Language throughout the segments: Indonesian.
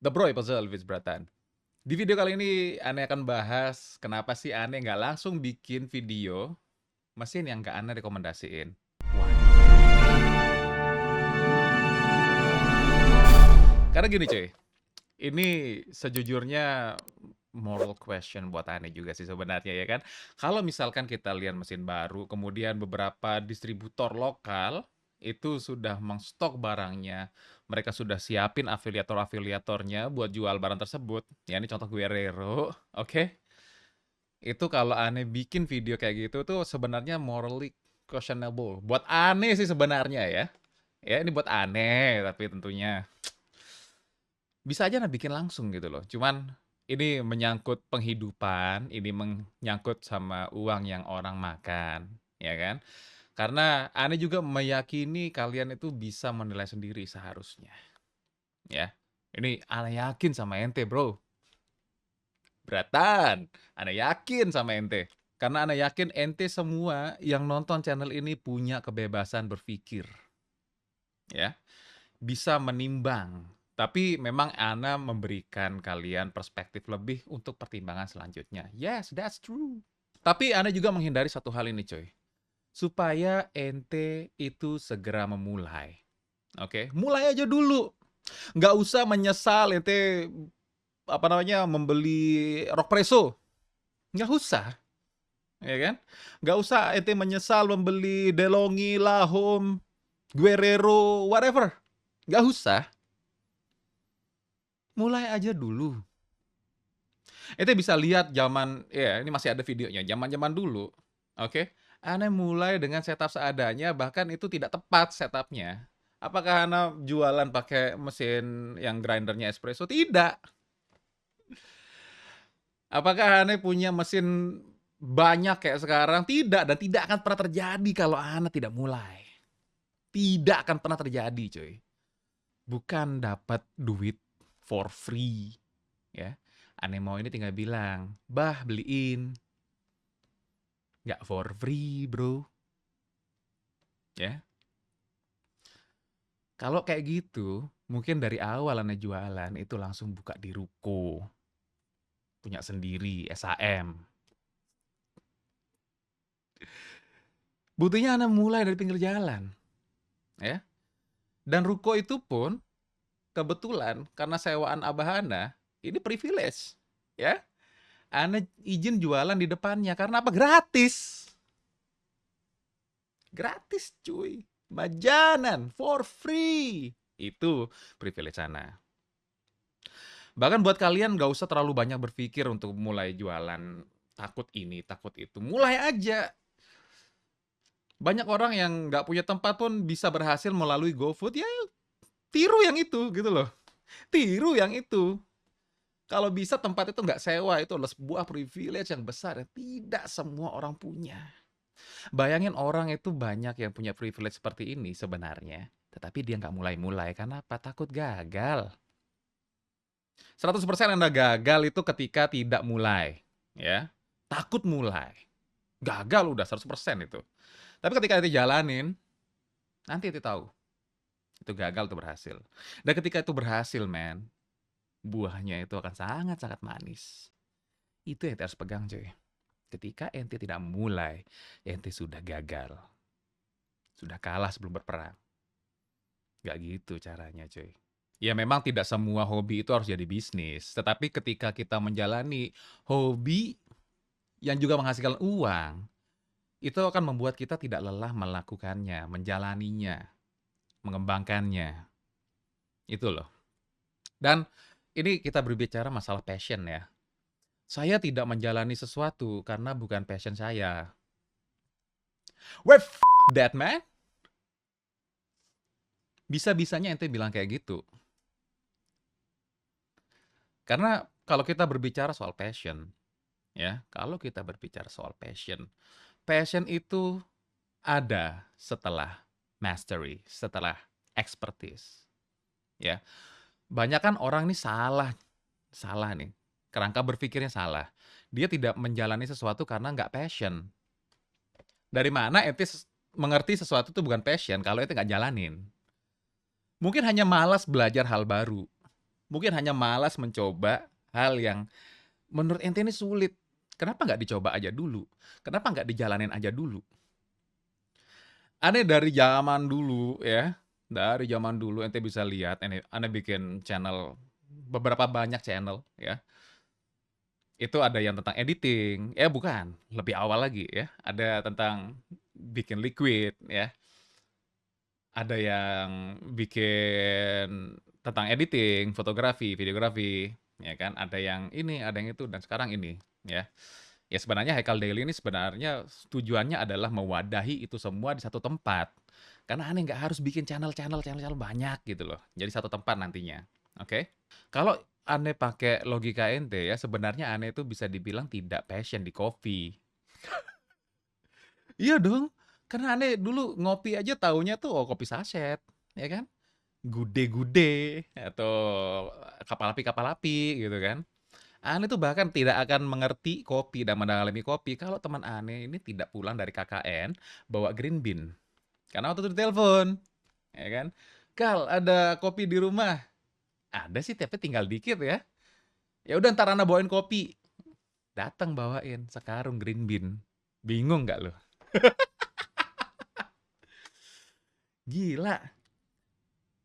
The Bro Episode with Bratan. Di video kali ini Ane akan bahas kenapa sih Ane nggak langsung bikin video mesin yang nggak Ane rekomendasiin. Karena gini cuy, ini sejujurnya moral question buat Ane juga sih sebenarnya ya kan. Kalau misalkan kita lihat mesin baru, kemudian beberapa distributor lokal itu sudah mengstok barangnya, mereka sudah siapin afiliator-afiliatornya buat jual barang tersebut. Ya ini contoh Guerrero, oke? Itu kalau Ane bikin video kayak gitu tuh sebenarnya morally questionable. Buat Ane sih sebenarnya ya. Ya ini buat Ane tapi tentunya bisa aja bikin langsung gitu loh. Cuman ini menyangkut penghidupan, ini menyangkut sama uang yang orang makan, ya kan? Karena Ane juga meyakini kalian itu bisa menilai sendiri seharusnya, ya. Ini Ane yakin sama ente, bro. Beratan, Ane yakin sama ente. Karena Ane yakin ente semua yang nonton channel ini punya kebebasan berpikir, ya. Bisa menimbang. Tapi memang Ana memberikan kalian perspektif lebih untuk pertimbangan selanjutnya. Yes, that's true. Tapi Ana juga menghindari satu hal ini, coy. Supaya ente itu segera memulai. Oke, mulai aja dulu. Nggak usah menyesal ente membeli rok preso. Nggak usah, ya kan? Nggak usah ente menyesal membeli DeLonghi, Lahom, Guerrero, whatever. Nggak usah. Mulai aja dulu. Ente bisa lihat zaman, ya ini masih ada videonya, zaman-zaman dulu. Oke, Ane mulai dengan setup seadanya, bahkan itu tidak tepat setupnya. Apakah Anda jualan pakai mesin yang grindernya espresso? Tidak. Apakah Anda punya mesin banyak kayak sekarang? Tidak, dan tidak akan pernah terjadi kalau Anda tidak mulai. Tidak akan pernah terjadi, coy. Bukan dapat duit for free, ya. Ane mau ini tinggal bilang, bah beliin. Nggak for free, bro. Ya. Kalau kayak gitu, mungkin dari awal Ane jualan itu langsung buka di ruko. Punya sendiri, SHM. Butuhnya Ane mulai dari pinggir jalan. Ya. Dan ruko itu pun kebetulan karena sewaan Abahana, ini privilege. Ya. Ane izin jualan di depannya karena apa? Gratis. Gratis, cuy. Majanan, for free. Itu privilege Ana. Bahkan buat kalian gak usah terlalu banyak berpikir untuk mulai jualan. Takut ini, takut itu. Mulai aja. Banyak orang yang gak punya tempat pun bisa berhasil melalui GoFood. Ya tiru yang itu gitu loh. Tiru yang itu. Kalau bisa tempat itu gak sewa. Itu adalah sebuah privilege yang besar. Tidak semua orang punya. Bayangin orang itu banyak yang punya privilege seperti ini sebenarnya. Tetapi dia nggak mulai-mulai. Karena apa? Takut gagal. 100% Anda gagal itu ketika tidak mulai. Ya. Takut mulai. Gagal udah 100% itu. Tapi ketika itu jalanin, nanti itu tahu. Itu gagal atau berhasil. Dan ketika itu berhasil, man, buahnya itu akan sangat-sangat manis. Itu yang harus pegang, cuy. Ketika ente tidak mulai, ente sudah gagal. Sudah kalah sebelum berperang. Gak gitu caranya, cuy. Ya memang tidak semua hobi itu harus jadi bisnis. Tetapi ketika kita menjalani hobi yang juga menghasilkan uang, itu akan membuat kita tidak lelah melakukannya, menjalaninya, mengembangkannya. Itu loh. Dan ini kita berbicara masalah passion ya. Saya tidak menjalani sesuatu karena bukan passion saya. Well, that man. Bisa-bisanya ente bilang kayak gitu. Karena kalau kita berbicara soal passion, ya, kalau kita berbicara soal passion, passion itu ada setelah mastery, setelah expertise. Ya. Banyak kan orang nih salah nih. Kerangka berpikirnya salah. Dia tidak menjalani sesuatu karena nggak passion. Dari mana ente mengerti sesuatu itu bukan passion kalau ente nggak jalanin? Mungkin hanya malas belajar hal baru. Mungkin hanya malas mencoba hal yang menurut ente ini sulit. Kenapa nggak dicoba aja dulu? Kenapa nggak dijalanin aja dulu? Aneh dari zaman dulu ya, dari zaman dulu ente bisa lihat, aneh bikin channel, beberapa banyak channel ya, itu ada yang tentang editing, bukan, lebih awal lagi ya, ada tentang bikin liquid ya, ada yang bikin tentang editing, fotografi, videografi, ya kan, ada yang ini, ada yang itu, dan sekarang ini ya. Ya sebenarnya Haikal Daily ini sebenarnya tujuannya adalah mewadahi itu semua di satu tempat. Karena aneh nggak harus bikin channel banyak gitu loh. Jadi satu tempat nantinya. Oke? Kalau aneh pakai logika ente ya, sebenarnya aneh itu bisa dibilang tidak passion di kopi. Iya dong. Karena aneh dulu ngopi aja taunya tuh kopi saset, ya kan? Gude-gude atau kapal api gitu kan. Aneh tuh bahkan tidak akan mengerti kopi dan mendalami kopi kalau teman aneh ini tidak pulang dari KKN bawa green bean. Karena waktu itu ditelepon, ya kan? Kal, ada kopi di rumah. Ada sih, tapi tinggal dikit ya. Ya udah ntar Ana bawain kopi. Datang bawain sekarung green bean. Bingung nggak lo? Gila.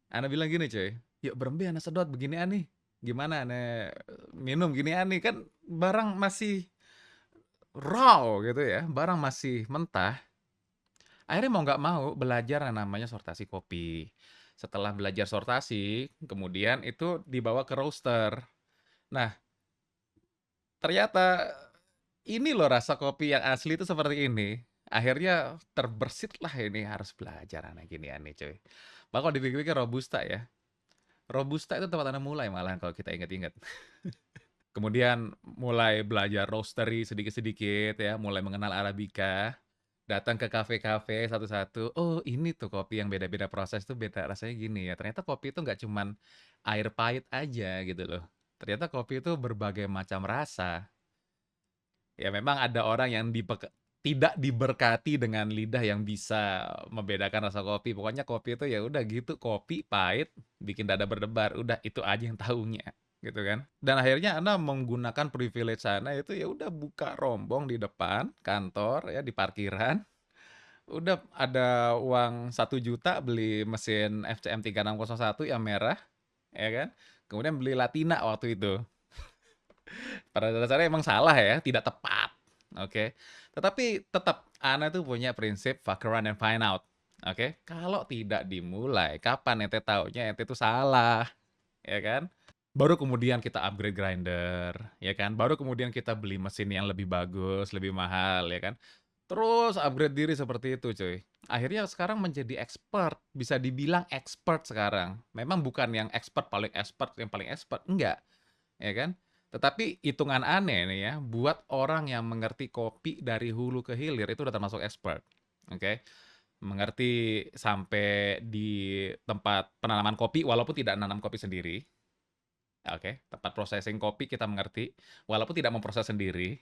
Ana bilang gini cuy, yuk berembe Ana sedot begini nih. Gimana Ana minum gini nih kan barang masih raw gitu ya, barang masih mentah. Akhirnya mau nggak mau belajar yang namanya sortasi kopi. Setelah belajar sortasi, kemudian itu dibawa ke roaster. Nah, ternyata ini loh rasa kopi yang asli itu seperti ini. Akhirnya terbersit lah ini harus belajar anak gini aneh cuy. Bahkan kalau dipikir-pikir Robusta ya. Robusta itu tempat Anda mulai malah kalau kita ingat-ingat. Kemudian mulai belajar roastery sedikit-sedikit ya, mulai mengenal Arabica. Datang ke kafe-kafe satu-satu, oh ini tuh kopi yang beda-beda proses tuh beda rasanya gini ya. Ternyata kopi itu nggak cuman air pahit aja gitu loh. Ternyata kopi itu berbagai macam rasa. Ya memang ada orang yang tidak diberkati dengan lidah yang bisa membedakan rasa kopi. Pokoknya kopi itu ya udah gitu, kopi pahit, bikin dada berdebar. Udah itu aja yang tahunya, gitu kan. Dan akhirnya Anda menggunakan privilege sana itu ya udah buka rombong di depan kantor ya di parkiran. Udah ada uang 1 juta beli mesin FCM 3601 yang merah, ya kan? Kemudian beli Latina waktu itu. Pada dasarnya emang salah ya, tidak tepat. Oke. Tetapi tetap Ana tuh punya prinsip fuck around and find out. Oke. Kalau tidak dimulai, kapan ente taunya ente itu salah, ya kan? Baru kemudian kita upgrade grinder, ya kan? Baru kemudian kita beli mesin yang lebih bagus, lebih mahal, ya kan? Terus upgrade diri seperti itu, cuy. Akhirnya sekarang menjadi expert, bisa dibilang expert sekarang. Memang bukan yang expert, yang paling expert, enggak, ya kan? Tetapi hitungan aneh nih ya, buat orang yang mengerti kopi dari hulu ke hilir itu udah termasuk expert. Oke. Mengerti sampai di tempat penanaman kopi walaupun tidak nanam kopi sendiri. Oke, tempat processing kopi kita mengerti walaupun tidak memproses sendiri.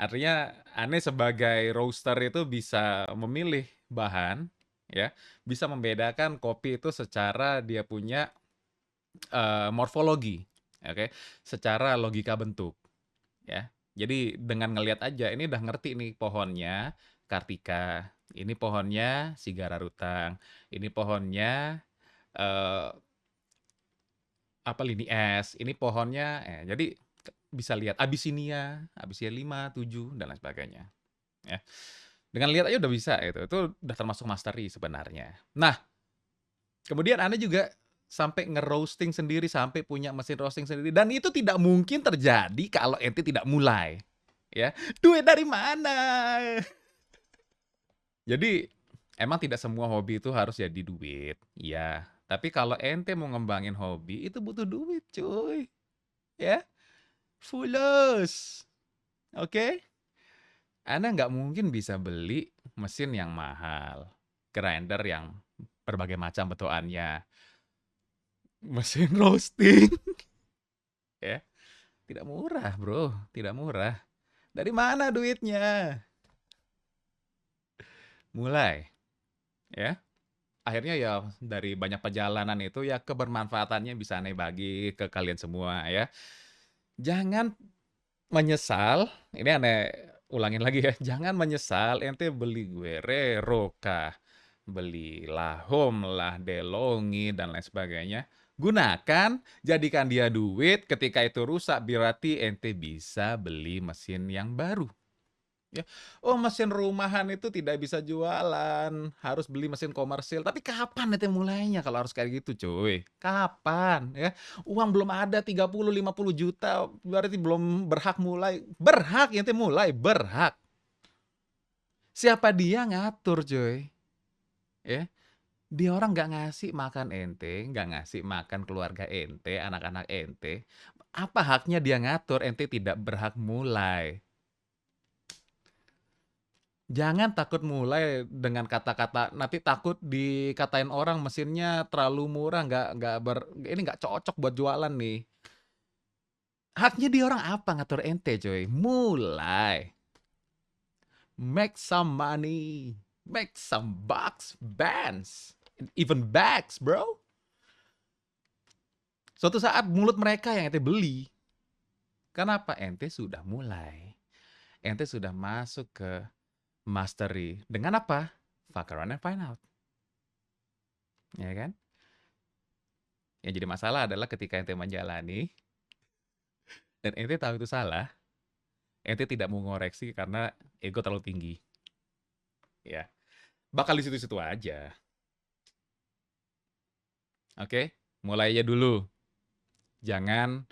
Artinya Ane sebagai roaster itu bisa memilih bahan, ya, bisa membedakan kopi itu secara dia punya morfologi, oke, secara logika bentuk, ya. Jadi dengan ngelihat aja ini udah ngerti nih pohonnya Kartika, ini pohonnya Sigara Rutang, ini pohonnya eh, apa lini es, ini pohonnya, jadi bisa lihat Abyssinia, Abyssinia 5, 7 dan lain sebagainya. Ya. Dengan lihat aja udah bisa itu udah termasuk mastery sebenarnya. Nah, kemudian Anda juga sampai nge-roasting sendiri, sampai punya mesin roasting sendiri dan itu tidak mungkin terjadi kalau ente tidak mulai. Ya, duit dari mana? Jadi emang tidak semua hobi itu harus jadi duit, ya. Tapi kalau ente mau ngembangin hobi itu butuh duit, cuy. Ya, fulus. Oke? Anda nggak mungkin bisa beli mesin yang mahal, grinder yang berbagai macam bentukannya, mesin roasting, ya. Tidak murah, bro. Tidak murah. Dari mana duitnya? Mulai, ya. akhirnya ya dari banyak perjalanan itu ya kebermanfaatannya bisa aneh bagi ke kalian semua ya. Jangan menyesal, ini aneh ulangin lagi ya, jangan menyesal ente beli Guerrero kah, beli Lahom lah, DeLonghi dan lain sebagainya. Gunakan, jadikan dia duit, ketika itu rusak berarti ente bisa beli mesin yang baru. Ya. Oh, mesin rumahan itu tidak bisa jualan, harus beli mesin komersil. Tapi kapan ente mulainya kalau harus kayak gitu, cuy? Kapan ya? Uang belum ada 30, 50 juta, berarti belum berhak mulai. Berhak ente mulai, berhak. Siapa dia ngatur, cuy? Ya. Dia orang nggak ngasih makan ente, nggak ngasih makan keluarga ente, anak-anak ente. Apa haknya dia ngatur ente tidak berhak mulai? Jangan takut mulai dengan kata-kata nanti takut dikatain orang mesinnya terlalu murah, ini nggak cocok buat jualan nih. Haknya dia orang apa ngatur ente, coy? Mulai. Make some money. Make some bucks, bands, even bags, bro. Suatu saat mulut mereka yang ente beli. Kenapa? Ente sudah mulai. Ente sudah masuk ke mastery. Dengan apa? Fuck around and find out. Ya kan? Yang jadi masalah adalah ketika ente menjalani dan ente tahu itu salah, ente tidak mau ngoreksi karena ego terlalu tinggi. Ya, bakal di situ-situ aja. Oke, mulai aja dulu. Jangan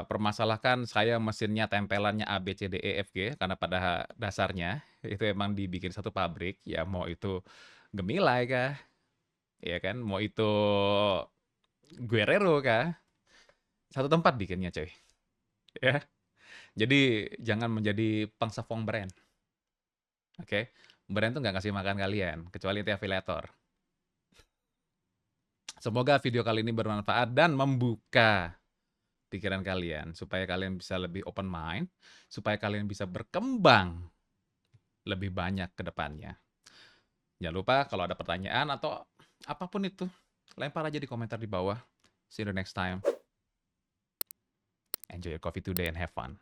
permasalahkan saya mesinnya tempelannya A, B, C, D, E, F, G karena pada dasarnya itu emang dibikin satu pabrik, ya mau itu Gemilai kah, ya kan, mau itu Guerrero kah, satu tempat bikinnya coy, ya. Jadi jangan menjadi pangsafong brand, oke? Brand tuh nggak ngasih makan kalian, kecuali itu afiliator. Semoga video kali ini bermanfaat dan membuka pikiran kalian, supaya kalian bisa lebih open mind, supaya kalian bisa berkembang lebih banyak ke depannya. Jangan lupa kalau ada pertanyaan atau apapun itu, lempar aja di komentar di bawah. See you the next time. Enjoy your coffee today and have fun.